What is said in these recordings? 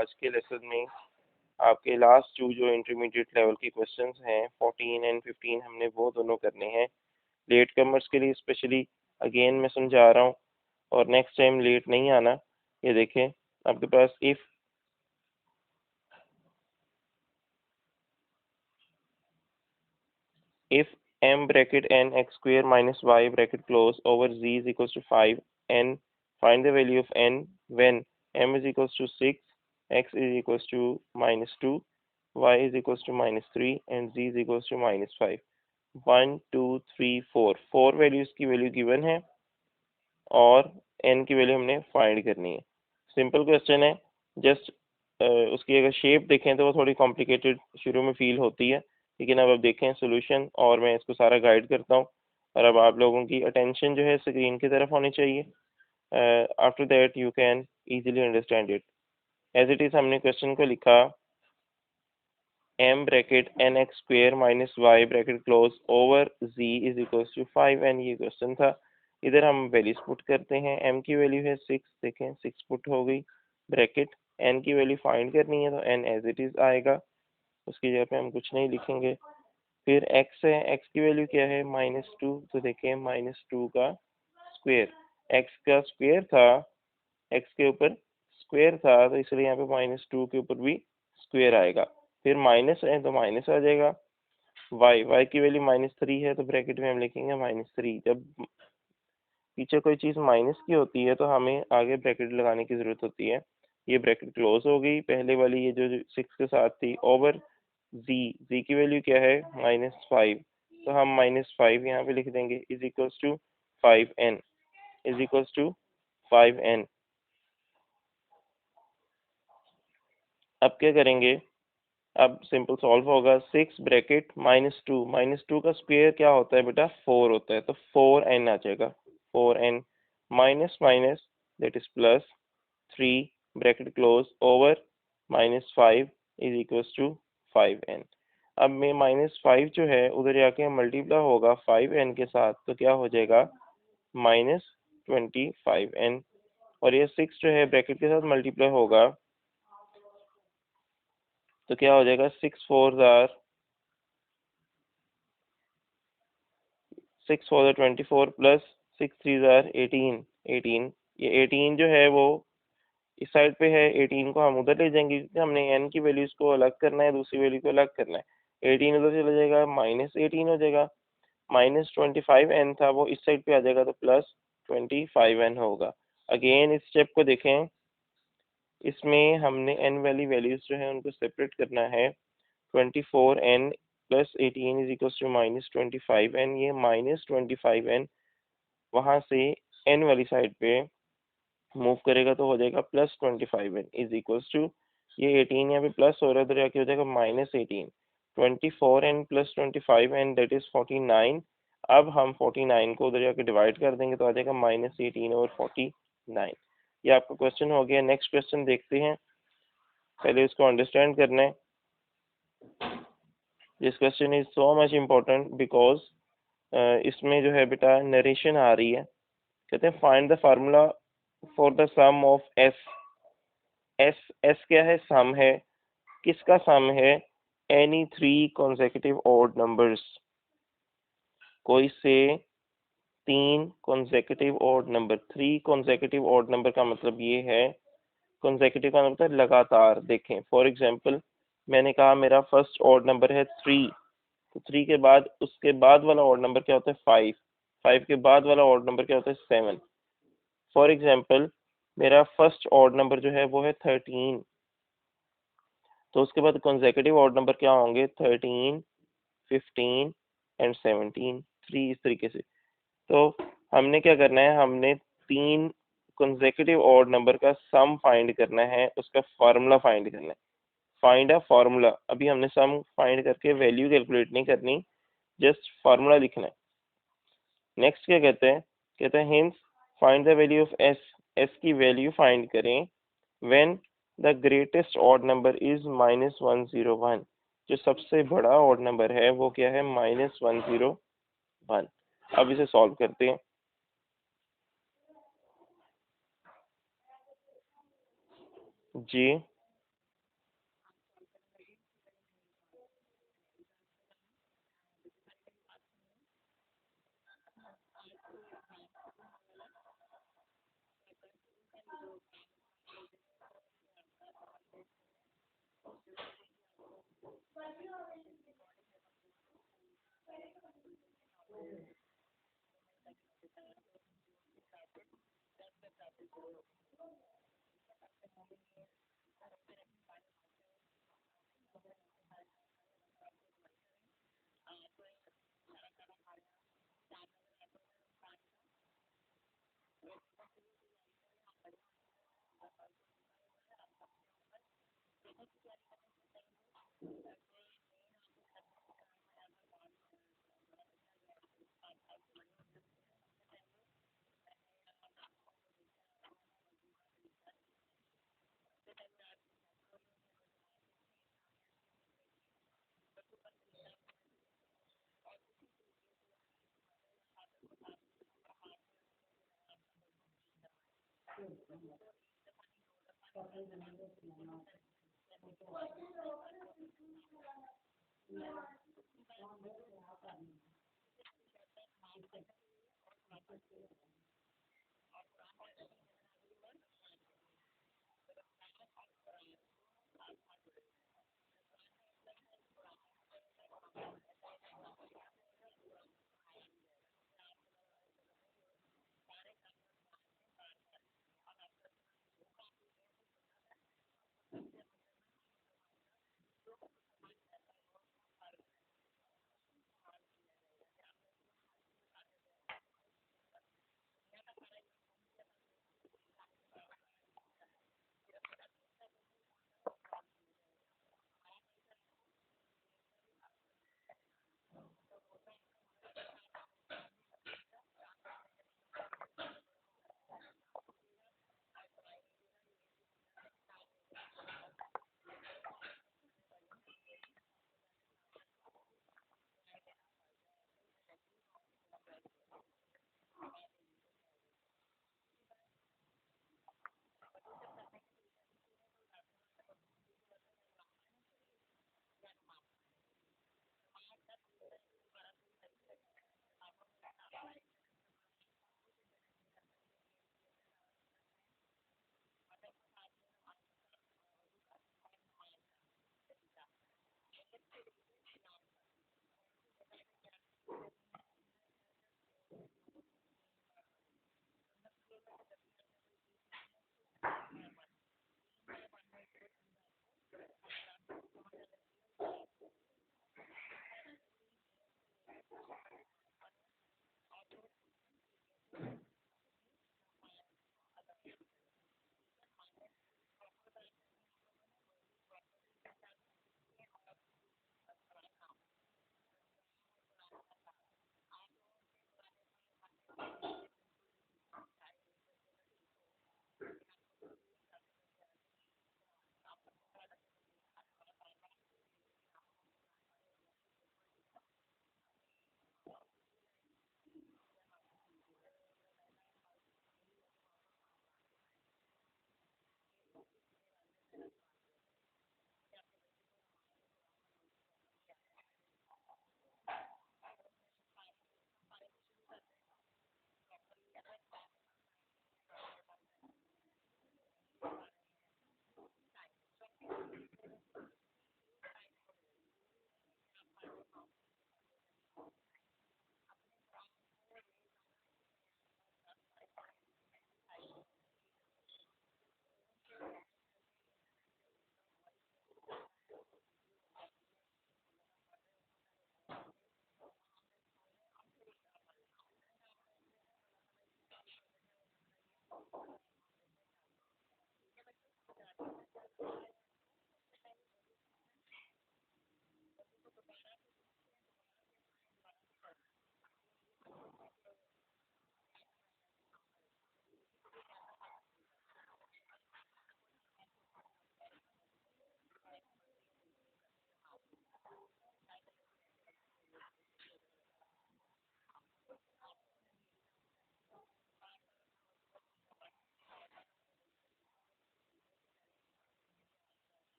आज के लेसन में आपके लास्ट जो इंटरमीडिएट लेवल के क्वेश्चंस हैं 14 एंड 15 हमने वो दोनों करने हैं लेट कमर्स के लिए स्पेशली। अगेन मैं समझा रहा हूँ और नेक्स्ट टाइम लेट नहीं आना। ये देखें आपके पास if m bracket n x square minus y bracket close over z is equals to 5 n, find the value of n when m is equals to 6, x is equals to minus 2, y is equals to minus 3 and z is equals to minus 5। 1 2 3 4 4 values की value given है और n की value हमने find करनी है। Simple question है, just उसकी अगर शेप देखें तो वो थोड़ी कॉम्प्लिकेटेड शुरू में फील होती है, लेकिन अब देखें सोल्यूशन और मैं इसको सारा गाइड करता हूँ। और अब आप लोगों की अटेंशन जो है स्क्रीन की तरफ होनी चाहिए। After that you can easily understand it as it is. हमने क्वेश्चन को लिखा m bracket n x square minus y bracket close over z is equals to 5 n, ये क्वेश्चन था। इधर हम वैल्यूज पुट करते हैं। m की वैल्यू है 6, देखें 6 पुट हो गई। ब्रैकेट n की वैल्यू फाइंड करनी है तो n एज इट इज आएगा, उसकी जगह पे हम कुछ नहीं लिखेंगे। फिर x है, x की वैल्यू क्या है -2, तो देखें -2 का स्क्वेयर, x का स्क्वेयर था, x के ऊपर स्क्वेयर था तो इसलिए यहाँ पे -2 के ऊपर भी स्क्वेयर आएगा। फिर माइनस है तो माइनस आ जाएगा। y की वैल्यू -3 है तो ब्रैकेट में हम लिखेंगे -3। जब पीछे कोई चीज़ माइनस की होती है तो हमें आगे ब्रैकेट लगाने की ज़रूरत होती है। ये ब्रैकेट क्लोज हो गई, पहले वाली ये जो 6 के साथ थी, ओवर z की वैल्यू क्या है -5, तो हम -5 यहाँ पे लिख देंगे is equals to 5n, is equals to 5n। अब क्या करेंगे, अब सिंपल सॉल्व होगा। 6 ब्रैकेट -2 का स्क्वायर क्या होता है बेटा 4 होता है, तो 4n आ जाएगा। 4n minus minus that is plus 3 bracket close over -5 is equals to 5n। अब में -5 जो है उधर जाके मल्टीप्लाई होगा 5n के साथ, तो क्या हो जाएगा -25n। और ये 6 जो है ब्रैकेट के साथ मल्टीप्लाई होगा तो क्या हो जाएगा 6 4 24 प्लस 6 3 18। ये 18 जो है वो इस साइड पे है, 18 को हम उधर ले जाएंगे क्योंकि हमने n की वैल्यूज को अलग करना है, दूसरी वैल्यू को अलग करना है। 18 उधर चला जाएगा, -18 हो जाएगा। -25n था वो इस साइड पे आ जाएगा तो +25n होगा। अगेन इस स्टेप को देखें, इसमें हमने n वाली वैल्यूज जो है उनको सेपरेट करना है। 24n plus 18 is equal to -25n, ये -25n वहाँ से n वाली साइड पे मूव करेगा तो हो जाएगा +25n इज इक्वल्स टू, ये 18 यहाँ पे प्लस हो रहा है तो जाके हो जाएगा -18। 24n plus 25n that is 49। अब हम 49 को उधर जाके डिवाइड कर देंगे तो आ जाएगा -18 और 49। ये आपका क्वेश्चन हो गया। नेक्स्ट क्वेश्चन देखते हैं, पहले उसको अंडरस्टैंड करना है। This question is so much important because इसमें जो है बेटा नरेशन आ रही है। कहते हैं find the formula for the sum of S. S क्या है, सम है। किसका सम है, एनी 3 कॉन्सेक्यूटिव ऑड नंबर्स, कोई से 3 consecutive odd number. 3 consecutive odd number का मतलब ये है, कॉन्सेक्यूटिव का मतलब लगातार। देखें फॉर एग्जांपल मैंने कहा मेरा फर्स्ट ऑड नंबर है 3, तो 3 के बाद उसके बाद वाला ऑड नंबर क्या होता है 5, 5 के बाद वाला ऑड नंबर क्या होता है 7। फॉर एग्जांपल मेरा फर्स्ट ऑड नंबर जो है वो है 13, तो उसके बाद कॉन्सेक्यूटिव ऑड नंबर क्या होंगे 13, 15 एंड 17, 3 इस तरीके से। तो हमने क्या करना है, हमने 3 कॉन्सेक्यूटिव ऑड नंबर का सम फाइंड करना है, उसका फार्मूला फाइंड करना है। फाइंड अ फार्मूला, अभी हमने सम फाइंड करके वैल्यू कैलकुलेट नहीं करनी, जस्ट फार्मूला लिखना है। नेक्स्ट क्या कहते हैं hints find the value of S. S की वैल्यू फाइंड करें when the greatest odd number is -101। जो सबसे बड़ा ऑड नंबर है वो क्या है -101। अब इसे सॉल्व करते हैं। जी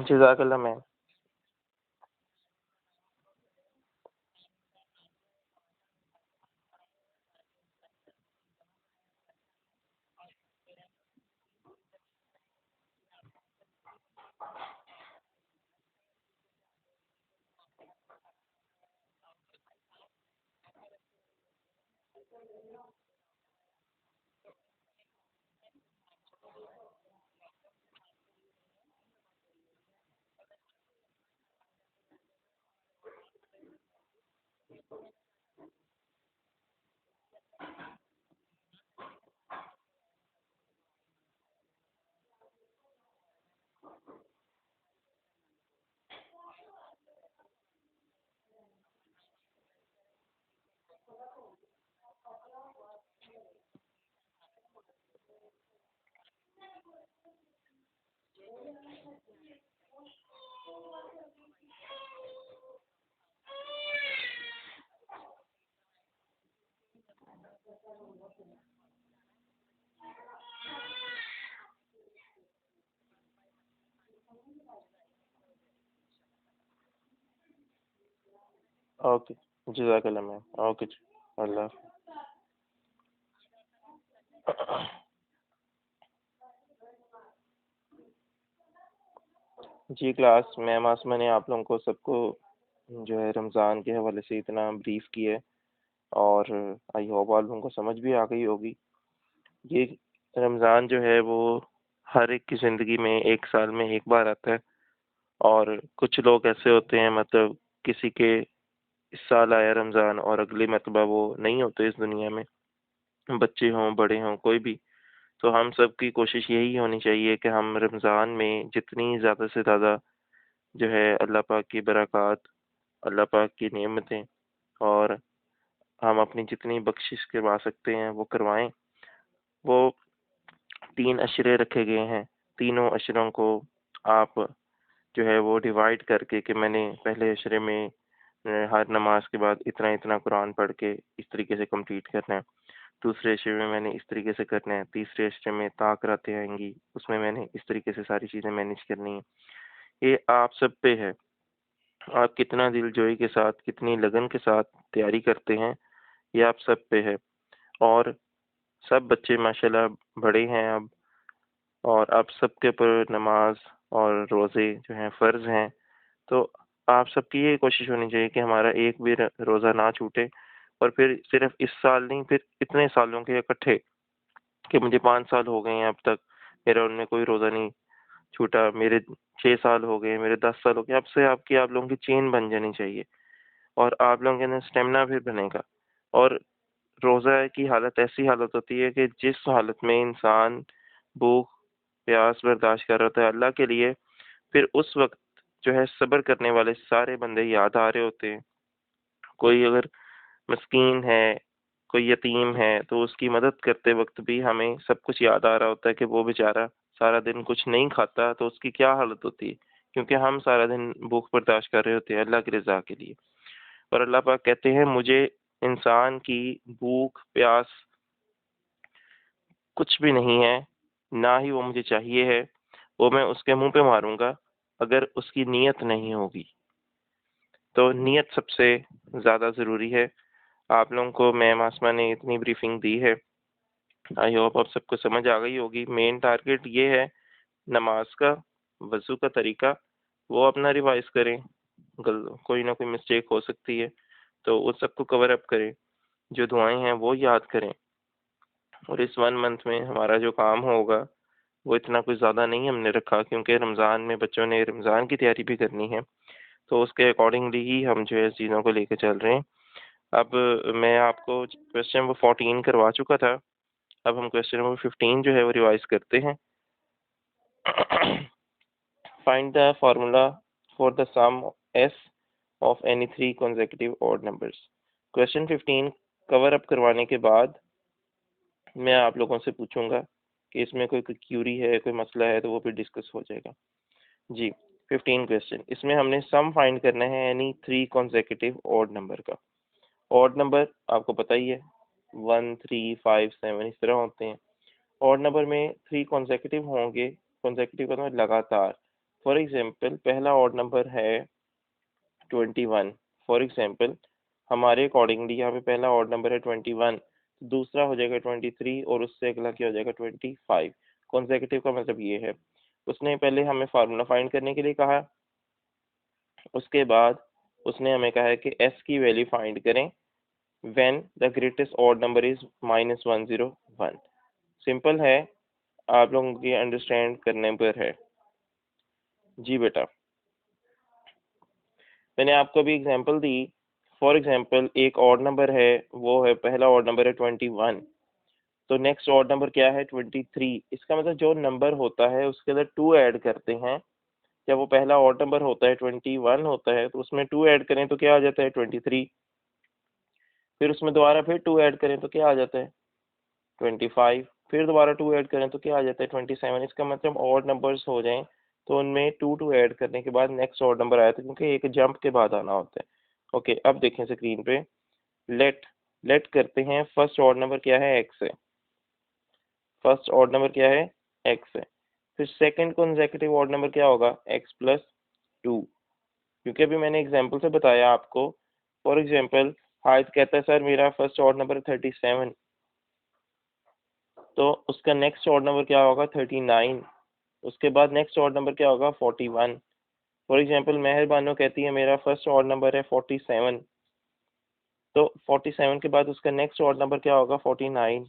जज़ाकल्लाह मैम। ओके, जज़ाकल्लाह मैम। ओके जी, अल्लाह जी क्लास मैम, आज मैंने आप लोगों को सबको जो है रमज़ान के हवाले से इतना ब्रीफ किया है, और आई होप आप लोगों को समझ भी आ गई होगी। ये रमज़ान जो है वो हर एक की ज़िंदगी में एक साल में एक बार आता है, और कुछ लोग ऐसे होते हैं, मतलब किसी के इस साल आया रमज़ान और अगले मरतबा वो नहीं होते इस दुनिया में, बच्चे हों बड़े हों कोई भी। तो हम सब की कोशिश यही होनी चाहिए कि हम रमज़ान में जितनी ज़्यादा से ज़्यादा जो है अल्लाह पाक की बरक़ात, अल्लाह पाक की नेमतें, और हम अपनी जितनी बख्शिश करवा सकते हैं वो करवाएं। वो 3 अशरे रखे गए हैं, तीनों अशरों को आप जो है वो डिवाइड करके कि मैंने पहले अशरे में हर नमाज के बाद इतना इतना कुरान पढ़ के इस तरीके से कंप्लीट करना है, दूसरे अशरे में मैंने इस तरीके से करना है, तीसरे अशरे में ताक़रातें आएंगी, उसमें मैंने इस तरीके से सारी चीज़ें मैनेज करनी है। ये आप सब पे है, आप कितना दिलजोई के साथ, कितनी लगन के साथ तैयारी करते हैं, ये आप सब पे है। और सब बच्चे माशाल्लाह बड़े हैं अब, और आप सबके ऊपर नमाज और रोज़े जो हैं फ़र्ज़ हैं। तो आप सबकी ये कोशिश होनी चाहिए कि हमारा एक भी रोज़ा ना छूटे, और फिर सिर्फ इस साल नहीं, फिर इतने सालों के इकट्ठे, कि मुझे 5 साल हो गए हैं अब तक, मेरा उनमें कोई रोज़ा नहीं छूटा, मेरे 6 साल हो गए, मेरे 10 साल हो गए। अब से आपकी आप लोगों की चेन बन जानी चाहिए, और आप लोगों के अंदर स्टेमिना भी बनेगा। और रोज़ा की हालत ऐसी हालत होती है कि जिस हालत में इंसान भूख प्यास बर्दाश्त कर रहा होता है अल्लाह के लिए, फिर उस वक्त जो है सब्र करने वाले सारे बंदे याद आ रहे होते हैं। कोई अगर मिस्कीन है, कोई यतीम है, तो उसकी मदद करते वक्त भी हमें सब कुछ याद आ रहा होता है कि वो बेचारा सारा दिन कुछ नहीं खाता तो उसकी क्या हालत होती है, क्योंकि हम सारा दिन भूख बर्दाश्त कर रहे होते हैं अल्लाह की रज़ा के लिए। और अल्लाह पाक कहते हैं मुझे इंसान की भूख प्यास कुछ भी नहीं है, ना ही वो मुझे चाहिए है, वो मैं उसके मुंह पे मारूंगा अगर उसकी नीयत नहीं होगी। तो नीयत सबसे ज़्यादा ज़रूरी है। आप लोगों को मैम आसमा ने इतनी ब्रीफिंग दी है, आई होप आप सबको समझ आ गई होगी। मेन टारगेट ये है नमाज का, वज़ू का तरीका वो अपना रिवाइज करें, कोई ना कोई मिस्टेक हो सकती है तो उस सबको कवर अप करें, जो दुआएं हैं वो याद करें। और इस 1 मंथ में हमारा जो काम होगा वो इतना कुछ ज़्यादा नहीं हमने रखा, क्योंकि रमज़ान में बच्चों ने रमज़ान की तैयारी भी करनी है, तो उसके अकॉर्डिंगली ही हम जो है चीज़ों को लेकर चल रहे हैं। अब मैं आपको क्वेश्चन नंबर 14 करवा चुका था, अब हम क्वेश्चन नंबर 15 जो है वो रिवाइज करते हैं। Find the formula for the sum S of any 3 consecutive odd numbers। Question 15 cover up करवाने के बाद मैं आप लोगों से पूछूंगा कि इसमें कोई क्यूरी है, कोई मसला है, तो वो भी डिस्कस हो जाएगा। जी 15 क्वेश्चन, इसमें हमने सम फाइंड करना है एनी 3 consecutive odd नंबर का। ऑड नंबर आपको पता ही है 1 3 5 7 इस तरह होते हैं। ऑड नंबर में 3 consecutive होंगे, consecutive का मतलब लगातार। फॉर एग्जांपल पहला ऑड नंबर है 21। फॉर एग्जांपल हमारे अकॉर्डिंगली यहाँ पे पहला ऑड नंबर है 21, दूसरा हो जाएगा 23 और उससे अगला क्या हो जाएगा 25। consecutive का मतलब ये है। उसने पहले हमें फार्मूला फाइंड करने के लिए कहा, उसके बाद उसने हमें कहा है कि एस की वैल्यू फाइंड करें when the greatest odd number is -101। Simple है, आप लोगों के अंडरस्टैंड करने पर है। जी बेटा, मैंने आपको अभी एग्जांपल दी। फॉर एग्जांपल एक ऑड नंबर है, वो है पहला ऑड नंबर है 21, तो नेक्स्ट ऑड नंबर क्या है 23। इसका मतलब जो नंबर होता है उसके अंदर 2 ऐड करते हैं। जब वो पहला ऑड नंबर होता है 21 होता है तो उसमें 2 ऐड करें तो क्या आ जाता है 23, फिर उसमें दोबारा फिर 2 ऐड करें तो क्या आ जाता है 25, फिर दोबारा 2 ऐड करें तो क्या आ जाता है 27। इसका मतलब ऑड नंबर्स हो जाएं तो उनमें 2 ऐड करने के बाद नेक्स्ट ऑड नंबर आया था, क्योंकि एक जंप के बाद आना होता है। ओके, अब देखें स्क्रीन पे, लेट लेट करते हैं। फर्स्ट ऑड नंबर क्या है एक्स है, फर्स्ट ऑड नंबर क्या है एक्स है। फिर सेकंड consecutive ऑड नंबर क्या होगा x+2, क्योंकि अभी मैंने एग्जांपल से बताया आपको। फॉर एग्जांपल हाइद कहता है सर मेरा फर्स्ट ऑड नंबर 37, तो उसका नेक्स्ट ऑड नंबर क्या होगा 39, उसके बाद नेक्स्ट ऑड नंबर क्या होगा 41। फॉर एग्जांपल मेहर बानो कहती है मेरा फर्स्ट ऑड नंबर है 47, तो 47 के बाद उसका नेक्स्ट ऑड नंबर क्या होगा 49,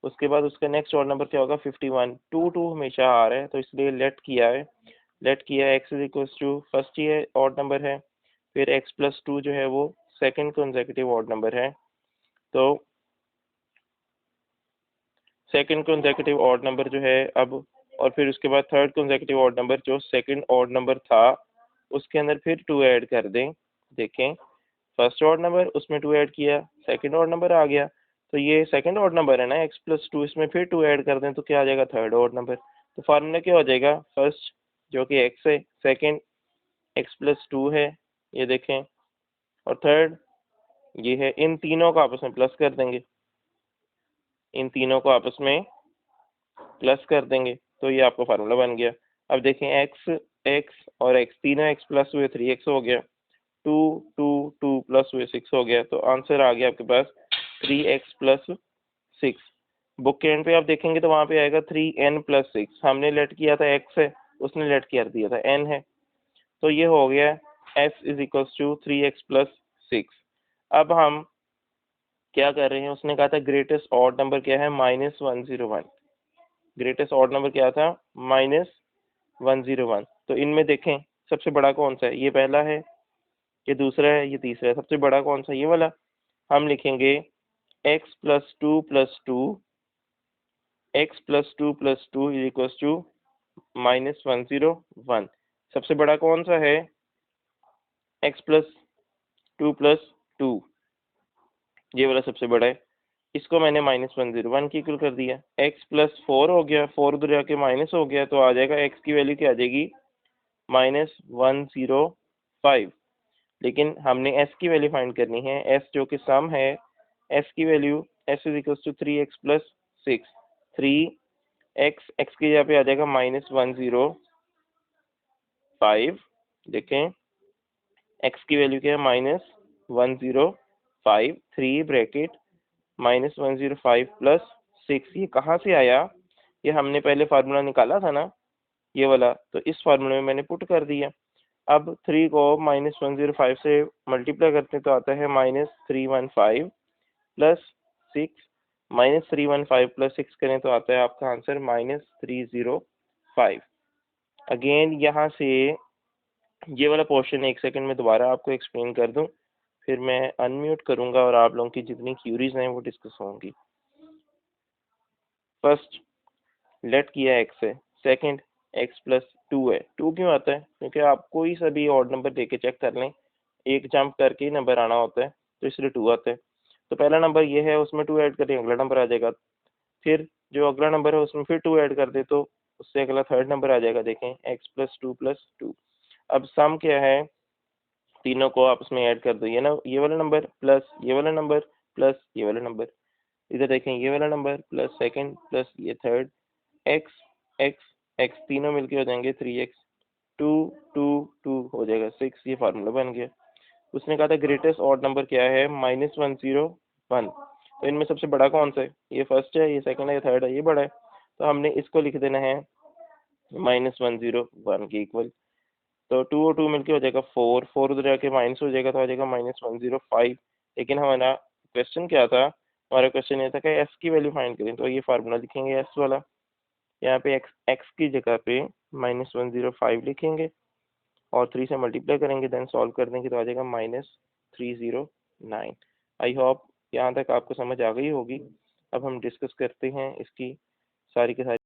उसके बाद उसका नेक्स्ट ऑड नंबर क्या होगा 51। 2 हमेशा आ रहा है तो इसलिए लेट किया है, लेट किया है x is equal to first ही ऑड नंबर है, फिर x+2 जो है वो सेकंड consecutive ऑड नंबर है, तो सेकंड consecutive ऑड नंबर जो है अब, और फिर उसके बाद थर्ड consecutive ऑड नंबर जो सेकंड ऑड नंबर था उसके अंदर फिर 2 ऐड कर दें। देखें फर्स्ट ऑड नंबर उसमें 2 ऐड किया, सेकंड ऑड नंबर आ गया, तो ये सेकंड ऑड नंबर है ना x+2, इसमें फिर 2 ऐड कर दें तो क्या आ जाएगा थर्ड ऑड नंबर। तो फार्मूला क्या हो जाएगा, फर्स्ट जो कि x है, सेकंड x+2 है, ये देखें, और थर्ड ये है। इन तीनों को आपस में प्लस कर देंगे, इन तीनों को आपस में प्लस कर देंगे तो ये आपका फार्मूला बन गया। अब देखें एक्स एक्स और एक्स तीनों एक्स प्लस हुए 3x हो गया, 2 प्लस हुए 6 हो गया, तो आंसर आ गया आपके पास 3x+6। बुक के एंड पे आप देखेंगे तो वहाँ पे आएगा 3n+6। हमने लेट किया था x है, उसने लेट कर दिया था n है, तो ये हो गया s is equals to 3x+6। अब हम क्या कर रहे हैं, उसने कहा था ग्रेटेस्ट ऑड नंबर क्या है -101, ग्रेटेस्ट ऑड नंबर क्या था -101। तो इनमें देखें सबसे बड़ा कौन सा है, ये पहला है, ये दूसरा है, ये तीसरा है, सबसे बड़ा कौन सा ये वाला। हम लिखेंगे x plus two plus two x plus two is equal to -101। सबसे बड़ा कौन सा है? x प्लस टू, ये वाला सबसे बड़ा है। इसको मैंने -101 की इक्वल कर दिया। x प्लस फोर हो गया, फोर उधर जाके माइनस हो गया, तो आ जाएगा x की वैल्यू क्या आ जाएगी? -105। लेकिन हमने s की वैल्यू फाइंड करनी है, s जो कि सम है, s की value s is equal to 3x plus 6। 3x की जगह पे आ जाएगा -105। देखें x की वैल्यू क्या है? -105। 3 ब्रैकेट -105 प्लस 6। ये कहाँ से आया? ये हमने पहले फार्मूला निकाला था ना, ये वाला, तो इस फार्मूले में मैंने पुट कर दिया। अब 3 को -105 से मल्टीप्लाई करते हैं तो आता है -315 प्लस 6। -315 प्लस 6 करें तो आता है आपका आंसर -305। अगेन यहाँ से ये वाला पोर्शन एक सेकंड में दोबारा आपको एक्सप्लेन कर दूं, फिर मैं अनम्यूट करूंगा और आप लोगों की जितनी क्यूरीज हैं वो डिस्कस होंगी। फर्स्ट लेट किया x है, सेकंड x प्लस टू है। टू क्यों आता है? क्योंकि आप कोई सा भी ऑड नंबर देके चेक कर लें, एक जंप करके ही नंबर आना होता है, तो इसलिए टू आता है। तो पहला नंबर ये है, उसमें टू ऐड करें अगला नंबर आ जाएगा। फिर जो अगला नंबर है उसमें फिर टू ऐड कर दे तो उससे अगला थर्ड नंबर आ जाएगा। देखें x प्लस टू। अब सम क्या है? तीनों को आपस में ऐड कर दो, ये ना ये वाला नंबर प्लस ये वाला नंबर प्लस ये वाला नंबर। इधर देखें ये वाला नंबर प्लस सेकंड प्लस ये थर्ड। एक्स एक्स एक्स तीनों मिलके हो जाएंगे 3x। टू टू टू हो जाएगा 6। ये फार्मूला बन गया। उसने कहा था ग्रेटेस्ट ऑड नंबर क्या है? -101। तो इनमें सबसे बड़ा कौन सा है? ये फर्स्ट है, ये सेकंड है, ये थर्ड है, ये बड़ा है। तो हमने इसको लिख देना है -101 के इक्वल। तो टू और टू मिलके हो जाएगा 4। 4 उधर जाके माइनस हो जाएगा तो आ जाएगा -105। लेकिन हमारा क्वेश्चन क्या था? हमारा क्वेश्चन ये था कि s की वैल्यू फाइंड करें, तो ये फार्मूला लिखेंगे s वाला। यहाँ पे x की जगह पे -105 लिखेंगे और 3 से मल्टीप्लाई करेंगे, देन सॉल्व कर देंगे तो आ जाएगा -309। आई होप यहाँ तक आपको समझ आ गई होगी। अब हम डिस्कस करते हैं इसकी सारी की सारी